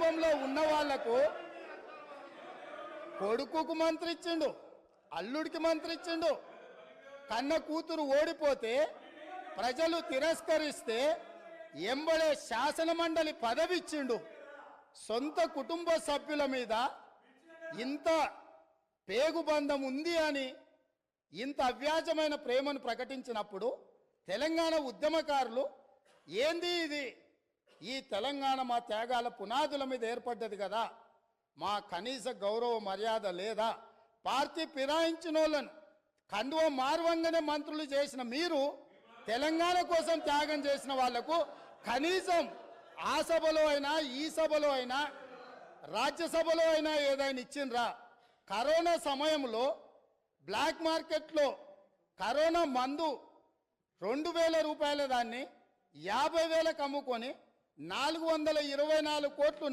కుటుంబంలో ఉన్న వాళ్లకు కొడుకుకు మంత్రి ఇచ్చిండు, అల్లుడికి మంత్రి ఇచ్చిండు. కన్న కూతురు ఓడిపోతే ప్రజలు తిరస్కరిస్తే ఎంబడే శాసనమండలి పదవి ఇచ్చిండు. సొంత కుటుంబ సభ్యుల మీద ఇంత పేగుబంధం ఉంది అని ఇంత అవ్యాజమైన ప్రేమను ప్రకటించినప్పుడు తెలంగాణ ఉద్యమకారులు ఏంది ఇది, ఈ తెలంగాణ మా త్యాగాల పునాదుల మీద ఏర్పడ్డది కదా, మా కనీస గౌరవ మర్యాద లేదా, పార్టీ ఫిరాయించిన వాళ్ళను కండువ మార్వంగానే మంత్రులు చేసిన మీరు తెలంగాణ కోసం త్యాగం చేసిన వాళ్లకు కనీసం ఆ సభలో అయినా ఈ సభలో అయినా రాజ్యసభలో అయినా ఏదైనా ఇచ్చిండ్రా? కరోనా సమయంలో బ్లాక్ మార్కెట్లో కరోనా మందు 2000 రూపాయల దాన్ని 50,000కు అమ్ముకొని 424 కోట్లు